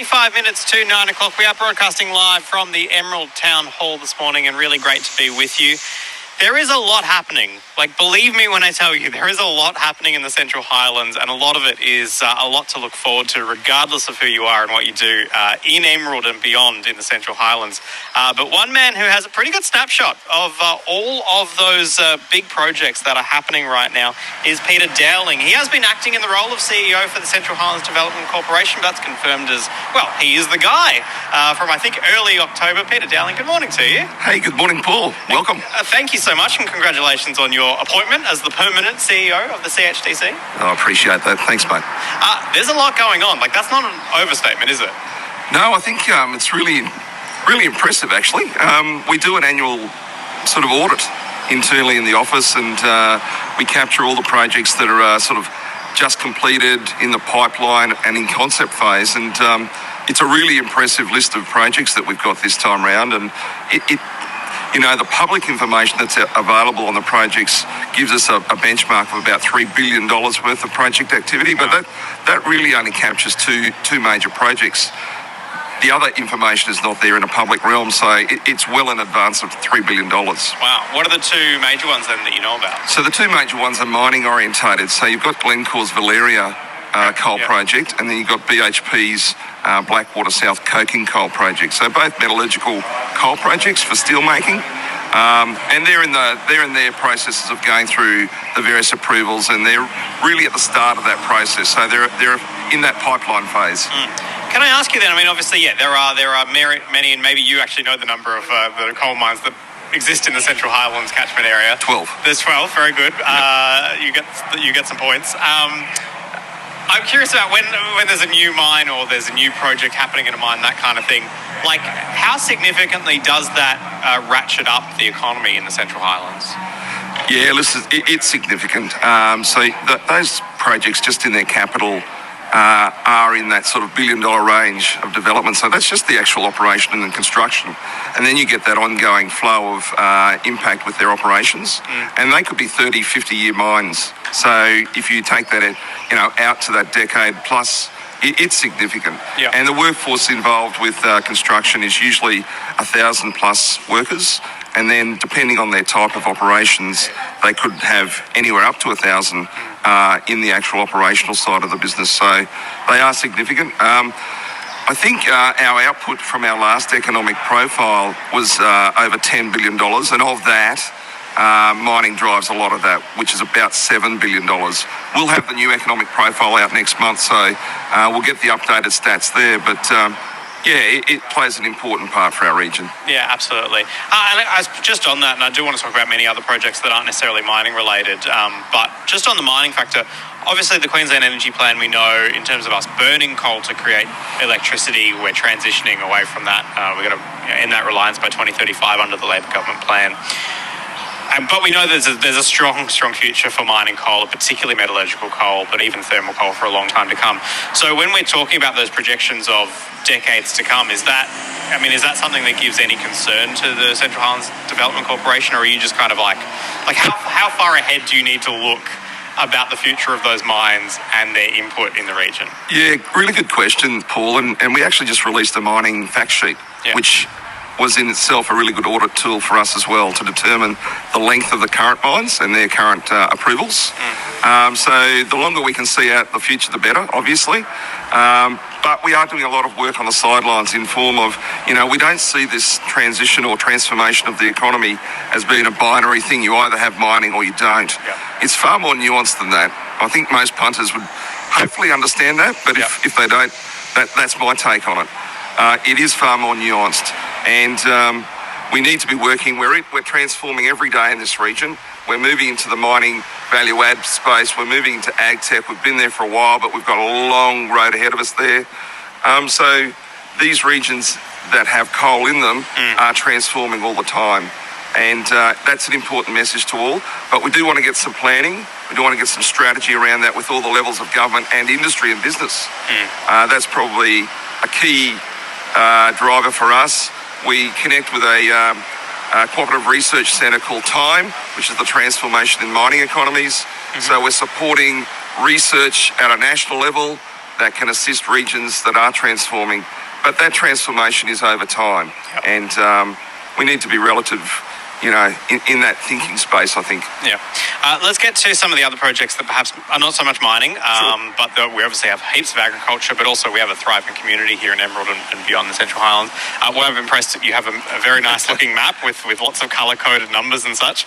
25 minutes to 9 o'clock. We are broadcasting live from the Emerald Town Hall this morning, and really great to be with you. There is a lot happening. Like, believe me when I tell you, there is a lot happening in the Central Highlands, and a lot of it is a lot to look forward to, regardless of who you are and what you do in Emerald and beyond in the Central Highlands. But one man who has a pretty good snapshot of all of those big projects that are happening right now is Peter Dowling. He has been acting in the role of CEO for the Central Highlands Development Corporation. That's confirmed as, well, he is the guy from, I think, early October. Peter Dowling, good morning to you. Hey, good morning, Paul. Welcome. Thank you so much, and congratulations on your appointment as the permanent CEO of the CHDC. I appreciate that. Thanks, mate. There's a lot going on. Like, that's not an overstatement, is it? No, I think it's really impressive, actually. We do an annual sort of audit internally in the office, and we capture all the projects that are sort of just completed, in the pipeline and in concept phase. And it's a really impressive list of projects that we've got this time round. And you know, the public information that's available on the projects gives us a benchmark of about $3 billion worth of project activity, but that really only captures two major projects. The other information is not there in a public realm, so it's well in advance of $3 billion. Wow. What are the two major ones then that you know about? So the two major ones are mining orientated. So you've got Glencore's Valeria coal project, and then you've got BHP's Blackwater South coking coal project. So both metallurgical coal projects for steel making, and they're in their processes of going through the various approvals, and they're really at the start of that process. So they're in that pipeline phase. Can I ask you then? I mean, obviously, yeah, there are many, and maybe you actually know the number of the coal mines that exist in the Central Highlands catchment area. 12. There's 12. Very good. Yep. You get some points. I'm curious about when there's a new mine or there's a new project happening in a mine, that kind of thing. Like, how significantly does that ratchet up the economy in the Central Highlands? Yeah, listen, it's significant. Those projects, just in their capital, are in that sort of $1 billion range of development. So that's just the actual operation and construction. And then you get that ongoing flow of impact with their operations. And they could be 30, 50-year mines. So if you take that out to that decade plus, it's significant. Yeah. And the workforce involved with construction is usually 1,000 plus workers. And then depending on their type of operations, they could have anywhere up to 1,000 in the actual operational side of the business. So they are significant. I think our output from our last economic profile was over $10 billion, and of that, mining drives a lot of that, which is about $7 billion. We'll have the new economic profile out next month, so we'll get the updated stats there. But yeah, it plays an important part for our region. Yeah, absolutely. And just on that, and I do want to talk about many other projects that aren't necessarily mining related, but just on the mining factor, obviously the Queensland Energy Plan, we know in terms of us burning coal to create electricity, we're transitioning away from that. We're going to end that reliance by 2035 under the Labor government plan. But we know there's a strong future for mining coal, particularly metallurgical coal, but even thermal coal for a long time to come. So when we're talking about those projections of decades to come, is that something that gives any concern to the Central Highlands Development Corporation, or are you just kind of like how far ahead do you need to look about the future of those mines and their input in the region? Yeah, really good question, Paul. And we actually just released a mining fact sheet, which was in itself a really good audit tool for us as well to determine the length of the current mines and their current approvals. So the longer we can see out the future, the better, obviously. But we are doing a lot of work on the sidelines in form of, we don't see this transition or transformation of the economy as being a binary thing. You either have mining or you don't. Yeah. It's far more nuanced than that. I think most punters would hopefully understand that, but if they don't, that's my take on it. It is far more nuanced, and we need to be working. We're transforming every day in this region. We're moving into the mining value add space. We're moving into ag tech. We've been there for a while, but we've got a long road ahead of us there. So these regions that have coal in them are transforming all the time, and that's an important message to all. But we do want to get some planning. We do want to get some strategy around that with all the levels of government and industry and business. That's probably a key driver for us. We connect with a cooperative research centre called TIME, which is the Transformation in Mining Economies. So we're supporting research at a national level that can assist regions that are transforming But that transformation is over time. Yep. And we need to be relative, in that thinking space, I think. Yeah. Let's get to some of the other projects that perhaps are not so much mining, but we obviously have heaps of agriculture, but also we have a thriving community here in Emerald and beyond the Central Highlands. What I'm impressed, you have a very nice looking map with lots of colour-coded numbers and such.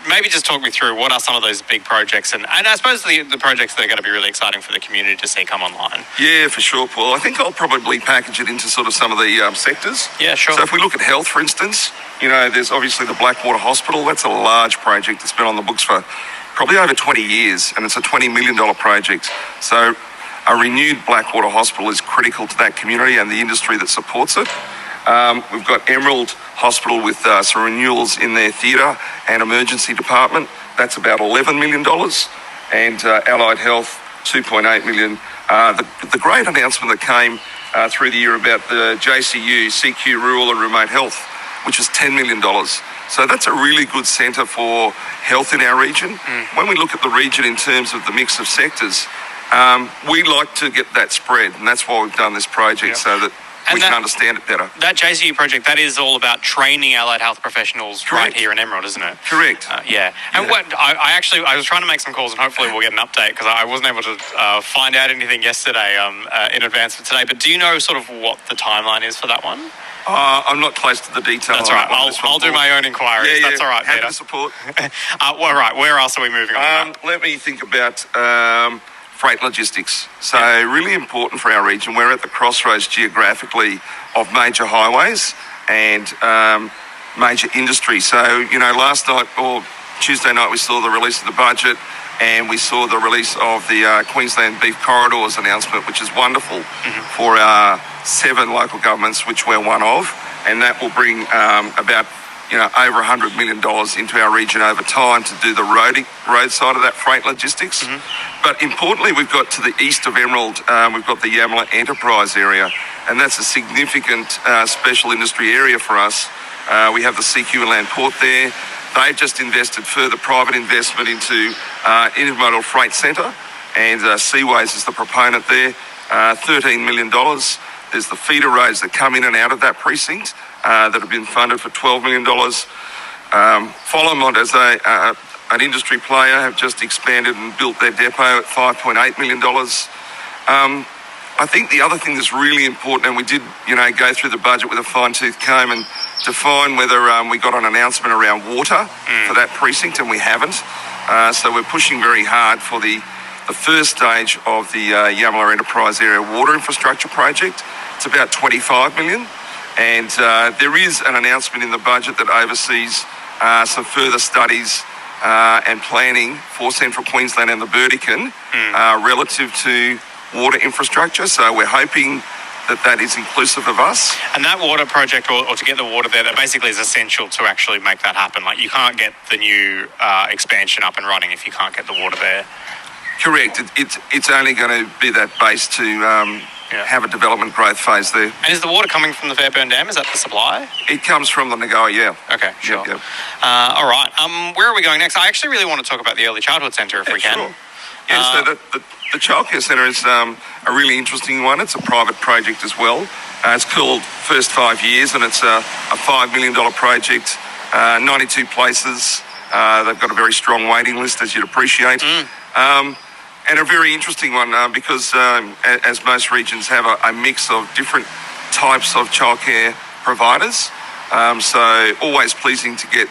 Maybe just talk me through what are some of those big projects and I suppose the projects that are going to be really exciting for the community to see come online. Yeah, for sure, Paul. I think I'll probably package it into sort of some of the sectors. Yeah, sure. So if we look at health, for instance, there's obviously the Blackwater Hospital. That's a large project that's been on the books for probably over 20 years, and it's a $20 million project. So a renewed Blackwater Hospital is critical to that community and the industry that supports it. We've got Emerald Hospital with some renewals in their theatre and emergency department. That's about $11 million. And Allied Health, $2.8 million. The great announcement that came through the year about the JCU, CQ Rural and Remote Health, which is $10 million. So that's a really good centre for health in our region. When we look at the region in terms of the mix of sectors, we like to get that spread, and that's why we've done this project, so that we can understand it better. That JCU project, that is all about training allied health professionals. Correct. Right here in Emerald, isn't it? Correct. Yeah. And what I was trying to make some calls, and hopefully we'll get an update because I wasn't able to find out anything yesterday in advance of today. But do you know sort of what the timeline is for that one? I'm not close to the detail. That's all right. I'll do my own inquiries. Yeah, That's all right, Happy Peter. to support. Well, right. Where else are we moving on? Let me think about freight logistics. So really important for our region. We're at the crossroads geographically of major highways and major industry. So, last night or Tuesday night we saw the release of the budget and we saw the release of the Queensland Beef Corridors announcement, which is wonderful for our 7 local governments, which we're one of. And that will bring about over $100 million into our region over time to do the road side of that freight logistics. But importantly, we've got to the east of Emerald, we've got the Yamala Enterprise area, and that's a significant special industry area for us. We have the CQ Land Port there. They've just invested further private investment into intermodal freight centre, and Seaways is the proponent there, $13 million. There's the feeder roads that come in and out of that precinct that have been funded for $12 million. Followmont, as an industry player, have just expanded and built their depot at $5.8 million. I think the other thing that's really important, and we did, go through the budget with a fine-tooth comb and define whether we got an announcement around water for that precinct, and we haven't. So we're pushing very hard for the first stage of the Yamala Enterprise Area Water Infrastructure Project. It's about $25 million. And there is an announcement in the budget that oversees some further studies and planning for Central Queensland and the Burdekin relative to water infrastructure. So we're hoping that is inclusive of us. And that water project, or to get the water there, that basically is essential to actually make that happen. Like, you can't get the new expansion up and running if you can't get the water there. Correct. It's only going to be that base to have a development growth phase there. And is the water coming from the Fairburn Dam? Is that the supply? It comes from the Nagoa, yeah. Okay, sure. Yep. All right. Where are we going next? I actually really want to talk about the Early Childhood Centre if we can. Sure. Yeah, so the Childcare Centre is a really interesting one. It's a private project as well. It's called First 5 Years, and it's a $5 million project, 92 places. They've got a very strong waiting list, as you'd appreciate. And a very interesting one because, as most regions have, a mix of different types of childcare providers. So always pleasing to get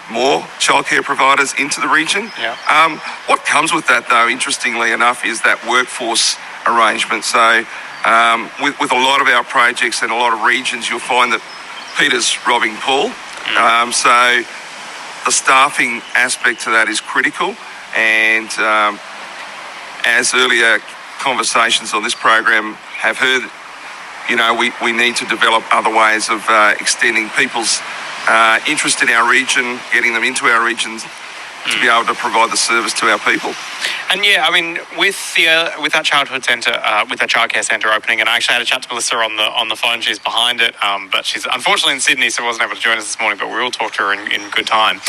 more childcare providers into the region. Yeah. What comes with that, though, interestingly enough, is that workforce arrangement. So with a lot of our projects and a lot of regions, you'll find that Peter's robbing Paul. So the staffing aspect to that is critical. And as earlier conversations on this program have heard, we need to develop other ways of extending people's interest in our region, getting them into our regions to be able to provide the service to our people. And with that childhood centre, with that childcare centre opening, and I actually had a chat to Melissa on the phone. She's behind it, but she's unfortunately in Sydney, so wasn't able to join us this morning. But we will talk to her in good time.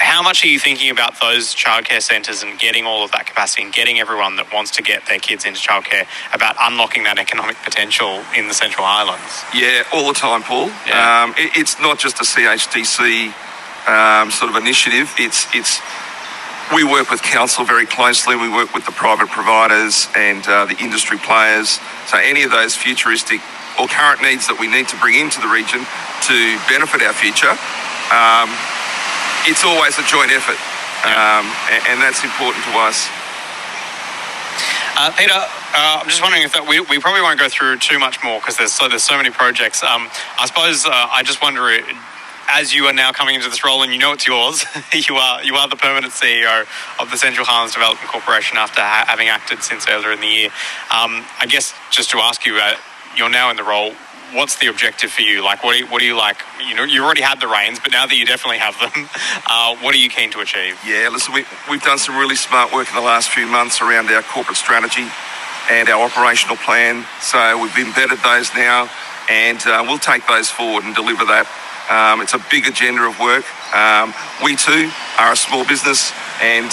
how much are you thinking about those childcare centres and getting all of that capacity and getting everyone that wants to get their kids into childcare about unlocking that economic potential in the Central Highlands? Yeah, all the time, Paul. Yeah. It's not just a CHDC sort of initiative. We work with council very closely. We work with the private providers and the industry players. So any of those futuristic or current needs that we need to bring into the region to benefit our future, it's always a joint effort, and that's important to us. Peter, I'm just wondering if we probably won't go through too much more because there's so many projects. I suppose I just wonder, as you are now coming into this role and you know it's yours, you are the permanent CEO of the Central Highlands Development Corporation after having acted since earlier in the year. I guess just to ask you, you're now in the role. What's the objective for you? Like, what do you like? You know, you already had the reins, but now that you definitely have them, what are you keen to achieve? Yeah, listen, we've done some really smart work in the last few months around our corporate strategy and our operational plan. So we've embedded those now, and we'll take those forward and deliver that. It's a big agenda of work. We too are a small business, and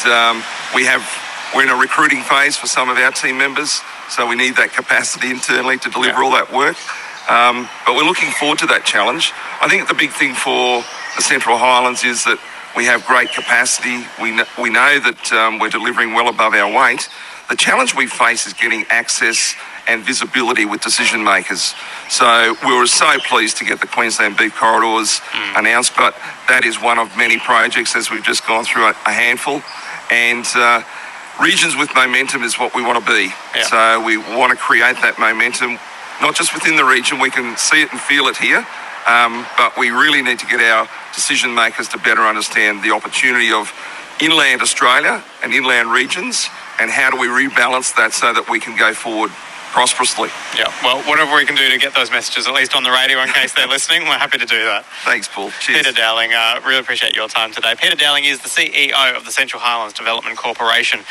we're in a recruiting phase for some of our team members. So we need that capacity internally to deliver all that work. But we're looking forward to that challenge. I think the big thing for the Central Highlands is that we have great capacity. We know that we're delivering well above our weight. The challenge we face is getting access and visibility with decision makers. So we were so pleased to get the Queensland Beef Corridors announced, but that is one of many projects as we've just gone through a handful. And regions with momentum is what we want to be. Yeah. So we want to create that momentum, not just within the region. We can see it and feel it here, but we really need to get our decision makers to better understand the opportunity of inland Australia and inland regions, and how do we rebalance that so that we can go forward prosperously. Yeah, well, whatever we can do to get those messages, at least on the radio in case they're listening, we're happy to do that. Thanks, Paul. Cheers. Peter Dowling, really appreciate your time today. Peter Dowling is the CEO of the Central Highlands Development Corporation.